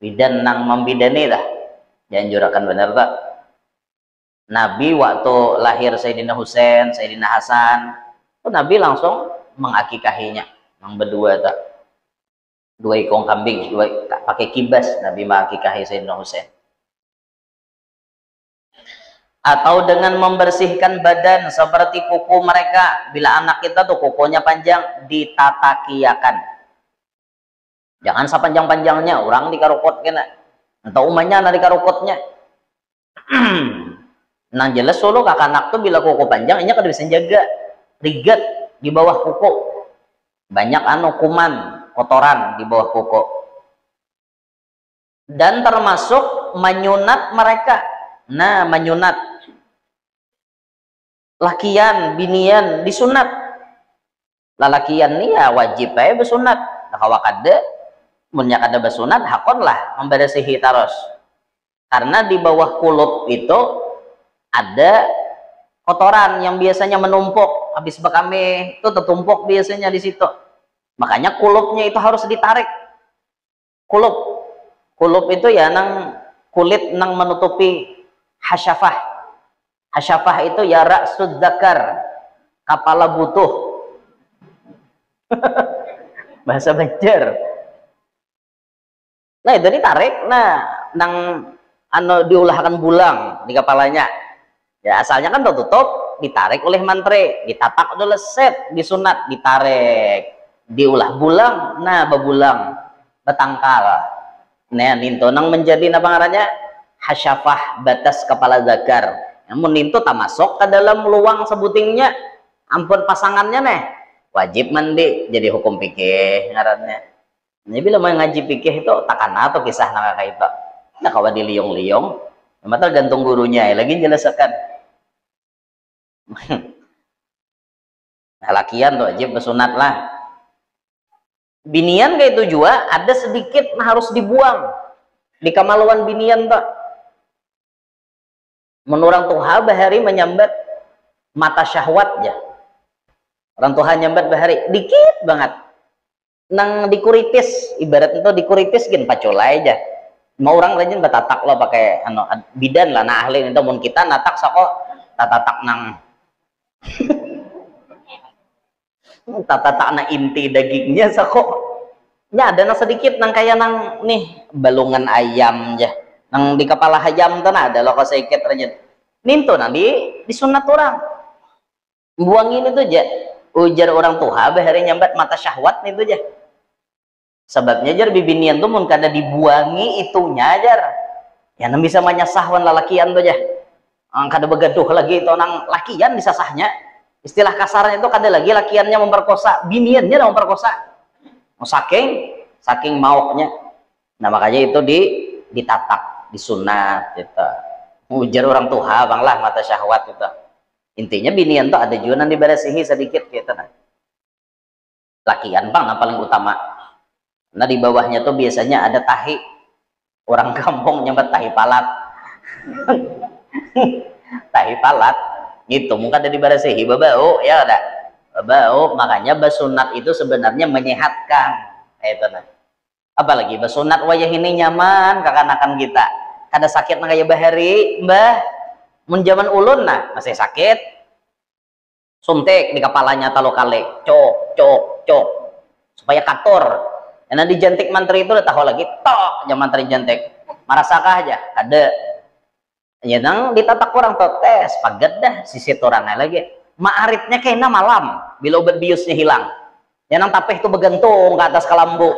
Bidan nang membidani lah. Dianjurkan benar tak? Nabi waktu lahir Sayyidina Husain, Sayyidina Hasan, itu Nabi langsung mengakikahinya, yang berdua tak, 2 ekor kambing, pakai kibas Nabi mengakikahi Sayyidina Husain. Atau dengan membersihkan badan seperti kuku mereka, bila anak kita tuh kukunya panjang ditatakiakan. Jangan sepanjang-panjangnya, orang dikarukot kena, atau umanya ada dikarukotnya. Nah jelas solo kakak anak tuh bila kuku panjang ini kada bisa jaga rigat di bawah kuku, banyak kuman kotoran di bawah kuku, dan termasuk menyunat mereka. Nah menyunat lakian binian disunat, lalakian nih ya wajib aja bersunat. Nah kalau kada munnya kada bersunat hakon lah memberesihi taros, karena di bawah kulup itu ada kotoran yang biasanya menumpuk, habis bekame itu tertumpuk biasanya di situ. Makanya kulupnya itu harus ditarik. Kulup itu ya nang kulit nang menutupi hasyafah. Hasyafah itu ya ra'sud dzakar, kepala butuh. Bahasa Banjar. Nah itu ditarik, nah nang diulahkan bulang di kepalanya. Ya asalnya kan tertutup, ditarik oleh mantri, ditatak udah leset, disunat, ditarik, diulah bulang, nah bebulang, betangkal. Nah, ninto nang menjadi apa ngarannya? Hasyafah, batas kepala zakar. Namun ninto tak masuk ke dalam luang sebutingnya. Ampun pasangannya nih, wajib mandi, jadi hukum fikih ngarannya. Ini bila mau ngaji fikih itu takkan atau kisah nang kayak itu. Nah, kalau di liong-liong, mata gantung gurunya, lagi jelaskan. Nah, lakian tuh wajib bersunat lah. Binian kayak itu juga ada sedikit harus dibuang di kamaluan binian tuh. Menurang tuha bahari menyambat mata syahwat ya. Orang tuha nyambat bahari dikit banget. Nang dikuritis, ibarat itu dikuritis gin pacolai aja. Mau orang rajin batatak lo pakai bidan lah, nah ahli itu mun kita natak sako tatatak nang tatatak na inti dagingnya sako nya ada nang sedikit nang kayak nang nih balungan ayam ya, nang di kepala ayam tuh ada lo kok sedikit rajin ninto nang disunat orang buangin itu aja ujar orang tuha bahari nyambat mata syahwat itu aja. Sebabnya jar bibinian tuh mun kada dibuangi itunya jar ya nang bisa manyasahwan lalakian tuh aja kada begaduh lagi itu nang lakian disasahnya istilah kasarnya itu kada lagi lakiannya memperkosa biniannya yang memperkosa saking mauknya. Nah makanya itu ditatak disunat gitu ujar orang tuha bang lah mata syahwat itu intinya binian tuh ada juga nang diberesihi sedikit gitu nah lakian bang yang paling utama. Nah di bawahnya tuh biasanya ada tahi, orang kampung nyambat tahi palat. Tahi palat gitu muka dari barasihi babau ya ada babau. Makanya basunat itu sebenarnya menyehatkan itu nah. Apalagi basunat wayah ini nyaman kakanakan kita kada sakit nang kaya bahari mbah mun jaman ulun nah masih sakit suntik di kepalanya talo kali cok supaya kator. Nah di jantik mantri itu udah tahu lagi tok jam mantri jantik marasakah aja ada ya nang ditatak orang tuh tes paget dah sisi orangnya lagi ma'arifnya kayaknya malam bila obat biusnya hilang ya nang tapeh itu bergantung ke atas kelambu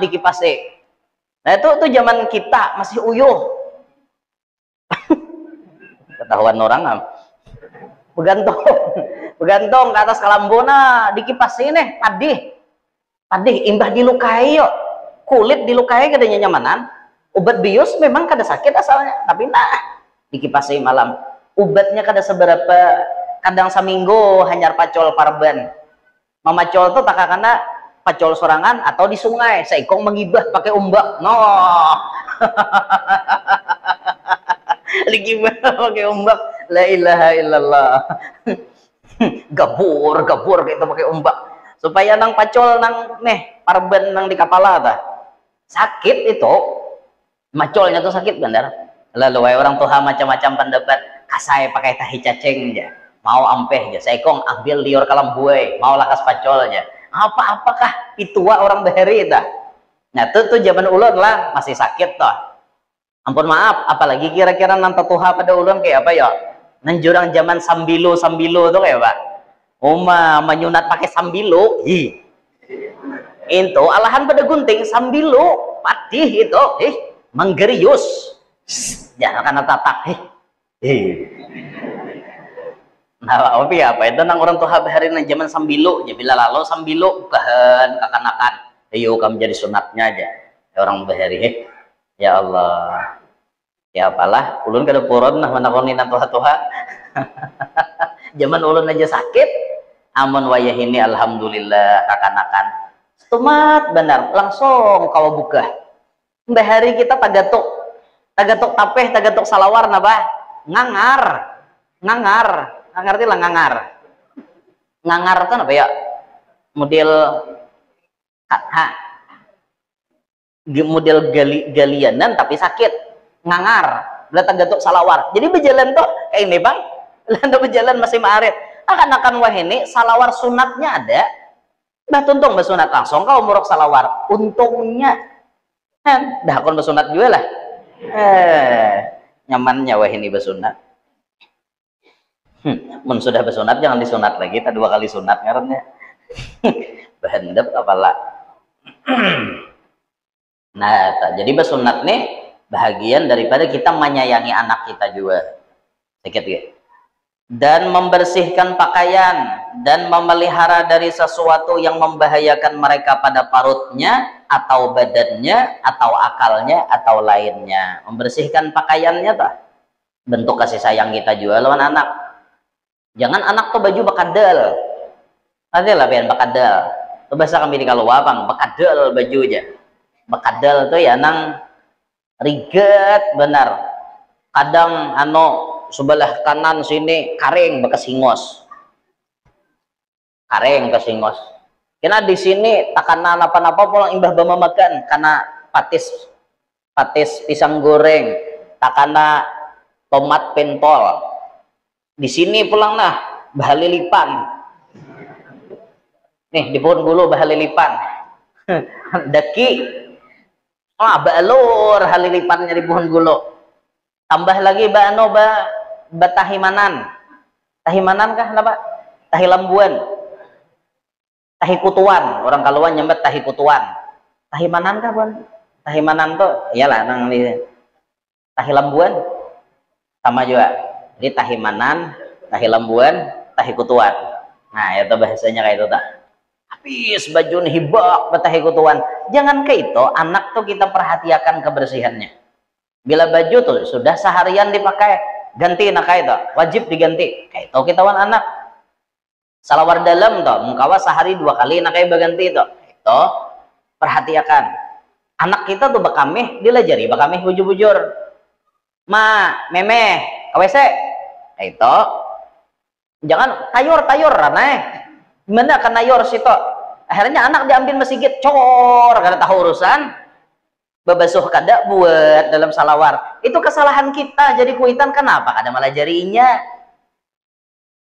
dikipasi. Nah itu zaman kita masih uyuh ketahuan orang bergantung ke atas kelambu nah dikipasi nih padih imbah dilukai yuk kulit dilukai kadanya nyamanan obat bius memang kada sakit asalnya tapi nah dikipasi malam obatnya kada seberapa kadang seminggu hanyar pacol parban mamacol tuh tak karena pacol sorangan atau di sungai seikong mengibah pakai umbak digibah pakai umbak la ilaha illallah gabur gitu pakai umbak supaya nang pacol nang parban nang di kepala ta sakit itu macolnya tuh sakit bener. Lalu orang tuha macam-macam pendapat kasai pakai tahi cacing aja mau ampeh aja seikong ambil liur kalam buai mau lakas pacol aja apakah itu orang bahari dah. Nah tuh zaman ulun lah masih sakit toh ampun maaf apalagi kira-kira nang tuha pada ulun kayak apa ya nang jurang zaman sambilu tuh kayak pak menyunat pakai sambilu itu alahan pada gunting sambilu patih itu menggerius jangan karena tatak nah apa itu nang orang tuh hari nang zaman sambilu ya bila lalu sambilu kahan kakanakan ayo kamu jadi sunatnya aja ya orang bahari ya Allah ya apalah ulun kada puron nah menakoni nang tuha zaman ulun aja sakit amun wayah ini alhamdulillah kakanakan stumat benar langsung kawa buka mbah hari kita tagatuk tapeh tagatuk salawar nabah ngangar ngerti lah ngangar itu apa ya model model galianan tapi sakit ngangar bila tagatuk salawar jadi berjalan tuh kayak ini bang landa berjalan masih maarit akan wah ini salawar sunatnya ada bah tuntung bersunat langsung kau murok salawar untungnya kan dah kon bersunat juga lah nyamannya wah ini bersunat mun sudah bersunat jangan disunat lagi, tak 2 kali sunat ngarannya. Behendep apalah. Nah, jadi bersunat nih bahagian daripada kita menyayangi anak kita juga. Sedikit ya. Dan membersihkan pakaian dan memelihara dari sesuatu yang membahayakan mereka pada parutnya atau badannya atau akalnya atau lainnya. Membersihkan pakaiannya tuh bentuk kasih sayang kita juga lawan anak. Jangan anak tuh baju bakadal. Nanti lah pian bakadal. Tuh bahasa kami di kalau wapang bakadal baju aja. Bakadal tuh ya nang riget benar. Kadang sebelah kanan sini karing bekas hingos. Karing bekas hingos. Karena di sini takanan apa-apa pulang imbah bama makan karena patis pisang goreng, takana tomat pentol. Di sini pulang nah bahalilipan. Nih di pohon gulu bahalilipan. Daki. Balur halilipannya di pohon gulu. Tambah lagi tahimanan. Tahimanan kah apa? Tahi lambuan. Tahi kutuan. Orang kaluan nyambet tahi kutuan. Tahimanan kah, Bun? Tahimanan tuh iyalah nang tahi lambuan sama juga. Jadi tahimanan, tahi lambuan, tahi kutuan. Nah, itu bahasanya kayak itu tak. Habis baju hibak tahi kutuan. Jangan kayak itu, anak tuh kita perhatikan kebersihannya. Bila baju tuh sudah seharian dipakai, ganti nak itu, wajib diganti. Kayak itu kita wan anak. Salawar dalam tuh, mengkawa sehari 2 kali nak berganti itu. Itu perhatikan. Anak kita tuh bakamih, dilajari bakamih bujur-bujur. Ma, meme, KWC. Kayak itu. Jangan tayur raneh. Gimana kan nayor situ? Akhirnya anak diambil masjid cor karena tahu urusan. Babasuh kada buat dalam salawar. Itu kesalahan kita jadi kuitan. Kenapa kada malah jarinya?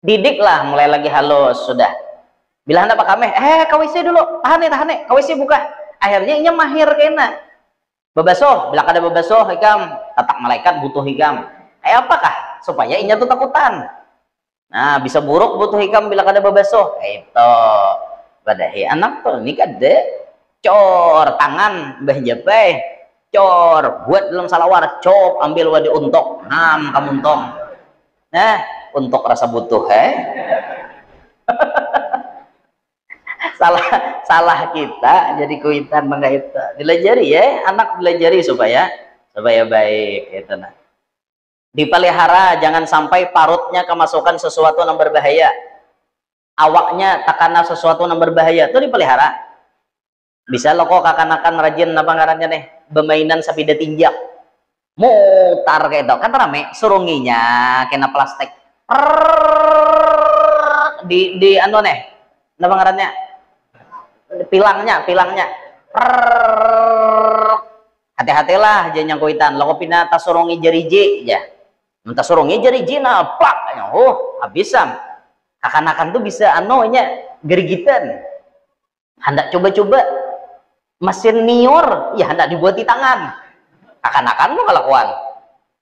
Didiklah mulai lagi halus sudah. Bila hendak pakai KWC dulu, tahan nih KWC buka. Akhirnya inya mahir kena. Babasuh, bila kada babasuh hikam, tatak malaikat butuh hikam. Apakah supaya inya tuh takutan. Nah, bisa buruk butuh hikam bila kada babasuh. Itu padahi anak tuh ini kada cor tangan mbah japai cor buat dalam salawar cop ambil wadi untuk kamu untong nah untuk rasa butuh salah kita jadi kuitan mengait dilajari ya anak dilajari supaya baik itu nah dipelihara jangan sampai parutnya kemasukan sesuatu yang berbahaya awaknya takana sesuatu yang berbahaya itu dipelihara. Bisa lo kok kakanakan rajin apa ngarannya nih bermainan sepeda tinjak mutar kayak itu kan rame surunginya kena plastik di nih apa ngarannya pilangnya hati-hatilah jangan kuitan lo kopina tas surungi jariji ya minta surungi jariji napak habisan kakanakan tuh bisa gerigitan hendak coba-coba mesin nior ya hendak dibuat di tangan akan-akan lo kelakuan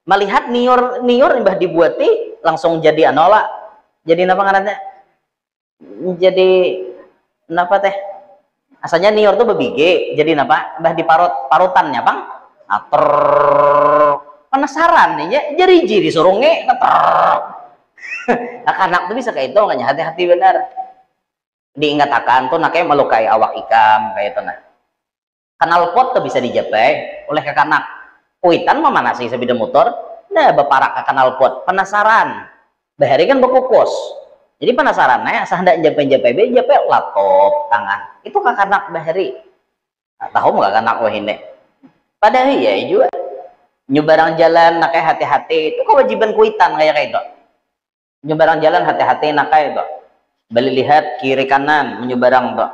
melihat nior mbah dibuati langsung jadi anola jadi apa ngarannya jadi napa teh asalnya nior tuh bebige jadi napa mbah di parutannya bang ater penasaran nih ya jadi disuruh anak tuh bisa kayak itu nggak hati-hati benar diingatkan tuh naknya melukai awak ikam kayak itu nah kanal pot tuh bisa dijapai oleh kekanak kuitan memanasi sepeda motor nah beparak ke kanal pot penasaran bahari kan berkukus jadi penasaran asa hendak japai laptop tangan itu kekanak bahari nah, tahu nggak kanak wahine padahal ya juga nyebarang jalan naknya hati-hati itu kewajiban kuitan kayak itu nyebarang jalan hati-hati naknya itu balik lihat kiri kanan menyebarang tuh.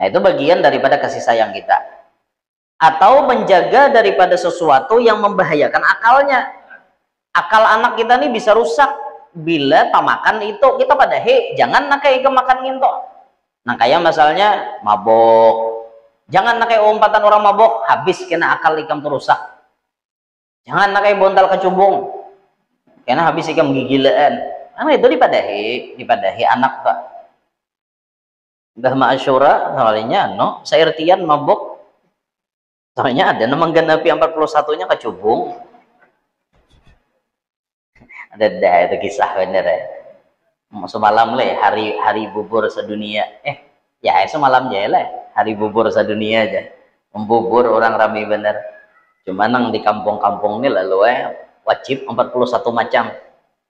Nah, itu bagian daripada kasih sayang kita. Atau menjaga daripada sesuatu yang membahayakan akalnya. Akal anak kita nih bisa rusak bila makan itu kita pada jangan nakai kemakan nginto. Nah, kayak misalnya mabok. Jangan nakai umpatan orang mabok, habis kena akal ikam tuh rusak. Jangan nakai bontal kecubung. karena habis ikan gigilaan itu dipadahi anak tak dah ma'asyura soalnya no sairtian mabuk soalnya ada nama genapi 41-nya kecubung ada dah itu kisah bener ya semalam le hari bubur sedunia ya semalam aja lah hari bubur sedunia aja membubur orang ramai bener cuma nang di kampung-kampung ini lalu wajib 41 macam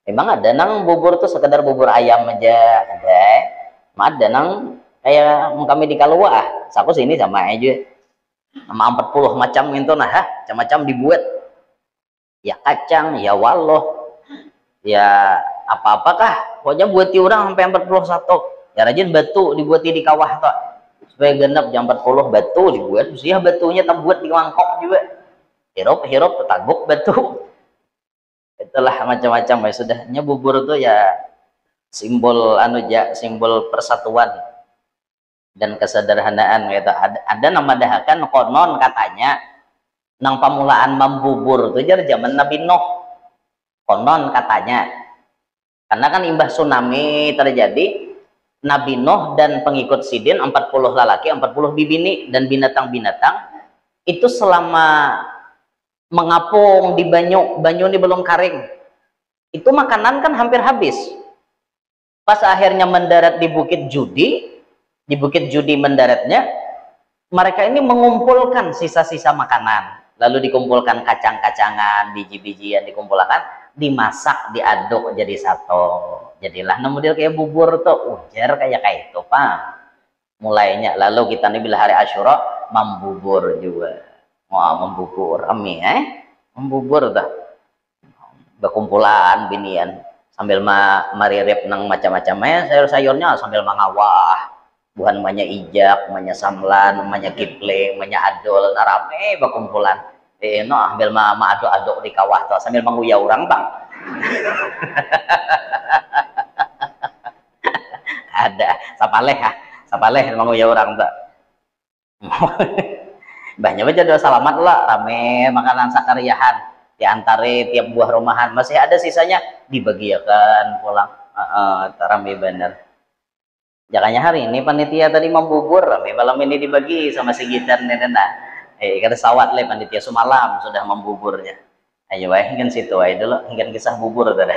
emang ada nang bubur tuh sekedar bubur ayam aja ada nang kayak kami di Kalua saku sini sama aja sama 40 macam itu nah macam-macam dibuat ya kacang ya waloh ya apa-apakah pokoknya buat orang sampai 41 ya rajin batu dibuat di kawah tuh supaya genap jam 40 batu dibuat sih batunya tak buat di mangkok juga hirop tetaguk batu itulah macam-macam ya sudahnya bubur tuh ya simbol simbol persatuan dan kesederhanaan gitu ada nama dahakan konon katanya nang pamulaan membubur tuh jar zaman Nabi Nuh konon katanya karena kan imbah tsunami terjadi Nabi Nuh dan pengikut Sidin 40 lalaki 40 bibini dan binatang-binatang itu selama mengapung di banyu ini belum kering itu makanan kan hampir habis pas akhirnya mendarat di Bukit Judi mendaratnya mereka ini mengumpulkan sisa-sisa makanan lalu dikumpulkan kacang-kacangan biji-bijian dikumpulkan dimasak diaduk jadi satu jadilah model kayak bubur tuh ujar kayak itu pak mulainya lalu kita nih bila hari Asyura membubur juga membubur membubur dah berkumpulan binian sambil maririp nang macam-macamnya sayur-sayurnya sambil mangawah buhan banyak ijak banyak samlan banyak kipling banyak adol rame berkumpulan no ambil aduk-aduk di kawah tuh sambil menguya orang bang ada sapaleh menguya orang tuh banyak aja doa selamat lah rame makanan sakariahan diantara tiap buah rumahan masih ada sisanya dibagiakan pulang rame bener jangannya hari ini panitia tadi membubur rame malam ini dibagi sama si gitar nenek kata sawat le panitia semalam sudah membuburnya ayo hingga situ ayo dulu hingga kisah bubur tadi